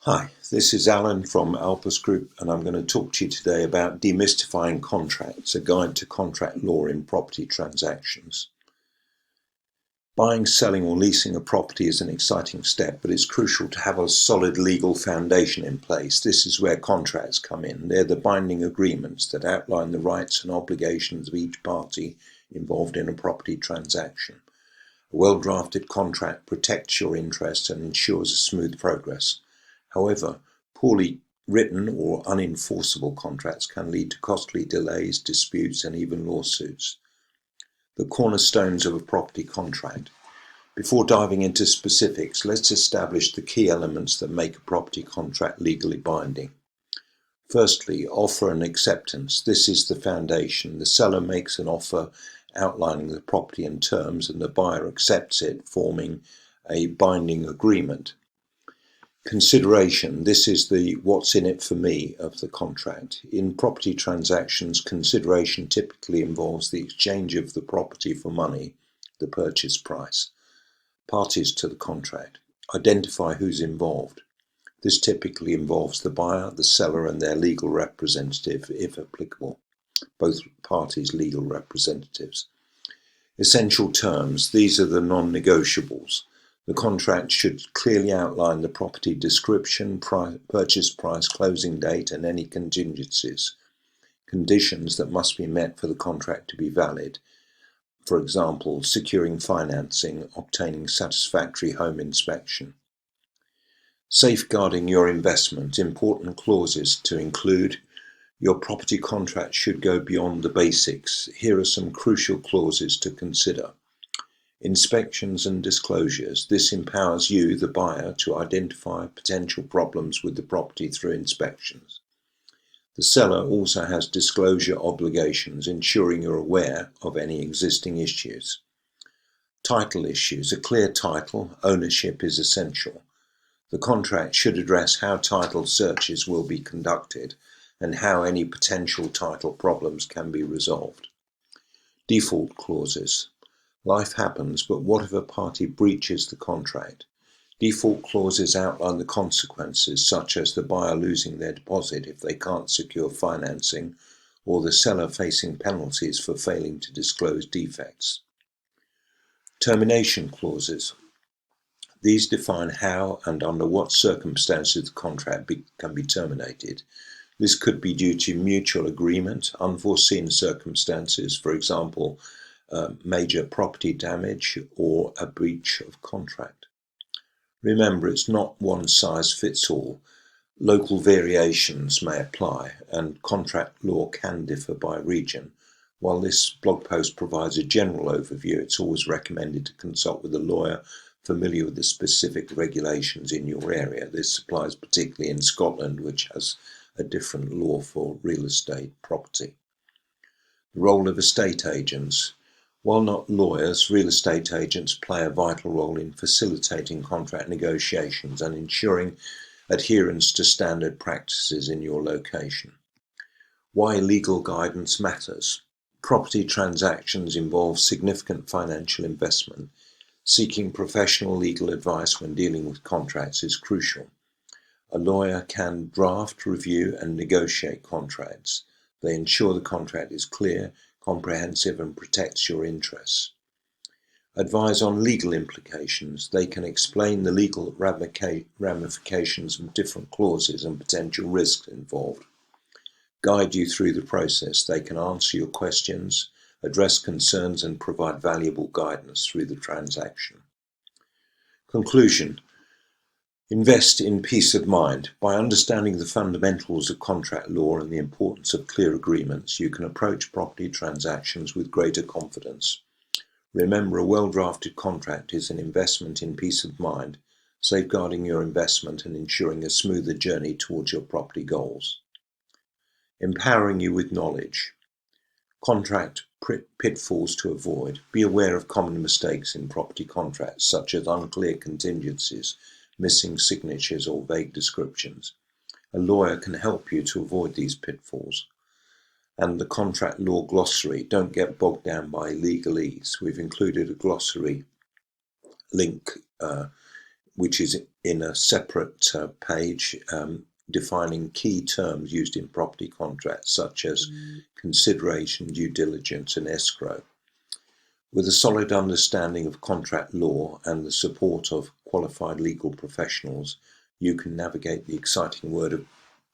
Hi, this is Alan from Alpus Group, and I'm going to talk to you today about demystifying contracts, a guide to contract law in property transactions. Buying, selling, or leasing a property is an exciting step, but it's crucial to have a solid legal foundation in place. This is where contracts come in. They're the binding agreements that outline the rights and obligations of each party involved in a property transaction. A well-drafted contract protects your interests and ensures a smooth progress. However, poorly written or unenforceable contracts can lead to costly delays, disputes, and even lawsuits. The cornerstones of a property contract. Before diving into specifics, let's establish the key elements that make a property contract legally binding. Firstly, offer and acceptance. This is the foundation. The seller makes an offer outlining the property and terms, and the buyer accepts it, forming a binding agreement. Consideration. This is the what's in it for me of the contract. In property transactions, consideration typically involves the exchange of the property for money, the purchase price. Parties to the contract. Identify who's involved. This typically involves the buyer, the seller, and their legal representative, if applicable. Both parties' legal representatives. Essential terms. These are the non-negotiables. The contract should clearly outline the property description, purchase price, closing date, and any contingencies. Conditions that must be met for the contract to be valid. For example, securing financing, obtaining satisfactory home inspection. Safeguarding your investment. Important clauses to include. Your property contract should go beyond the basics. Here are some crucial clauses to consider. Inspections and disclosures. This empowers you, the buyer, to identify potential problems with the property through inspections. The seller also has disclosure obligations, ensuring you're aware of any existing issues. Title issues. A clear title, ownership is essential. The contract should address how title searches will be conducted and how any potential title problems can be resolved. Default clauses. Life happens, but what if a party breaches the contract? Default clauses outline the consequences, such as the buyer losing their deposit if they can't secure financing, or the seller facing penalties for failing to disclose defects. Termination clauses. These define how and under what circumstances the contract can be terminated. This could be due to mutual agreement, unforeseen circumstances, for example, major property damage, or a breach of contract. Remember, it's not one size fits all. Local variations may apply, and contract law can differ by region. While this blog post provides a general overview, it's always recommended to consult with a lawyer familiar with the specific regulations in your area. This applies particularly in Scotland, which has a different law for real estate property. The role of estate agents. While not lawyers, real estate agents play a vital role in facilitating contract negotiations and ensuring adherence to standard practices in your location. Why legal guidance matters. Property transactions involve significant financial investment. Seeking professional legal advice when dealing with contracts is crucial. A lawyer can draft, review, and negotiate contracts. They ensure the contract is clear, comprehensive, and protects your interests. Advise on legal implications. They can explain the legal ramifications of different clauses and potential risks involved. Guide you through the process. They can answer your questions, address concerns, and provide valuable guidance through the transaction. Conclusion. Invest in peace of mind. By understanding the fundamentals of contract law and the importance of clear agreements, you can approach property transactions with greater confidence. Remember, a well-drafted contract is an investment in peace of mind, safeguarding your investment and ensuring a smoother journey towards your property goals. Empowering you with knowledge. Contract pitfalls to avoid. Be aware of common mistakes in property contracts, such as unclear contingencies, missing signatures, or vague descriptions. A lawyer can help you to avoid these pitfalls. And the contract law glossary. Don't get bogged down by legalese. We've included a glossary link which is in a separate page, defining key terms used in property contracts such as consideration, due diligence and escrow. With a solid understanding of contract law and the support of qualified legal professionals, you can navigate the exciting world of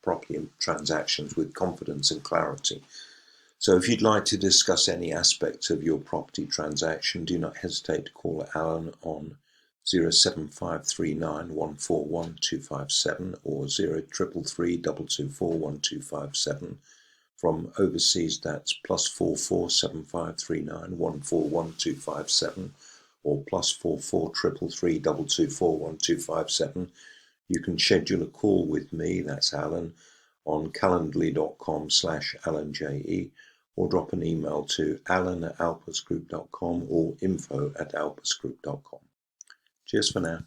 property transactions with confidence and clarity. So if you'd like to discuss any aspects of your property transaction, do not hesitate to call Alan on 07539 141 257 or 0333 224 1257. From overseas, that's +44 7539 141 257 or +44 333 224 1257. You can schedule a call with me, that's Alan, on calendly.com/AlanJE, or drop an email to alan@alpusgroup.com or info@alpusgroup.com. Cheers for now.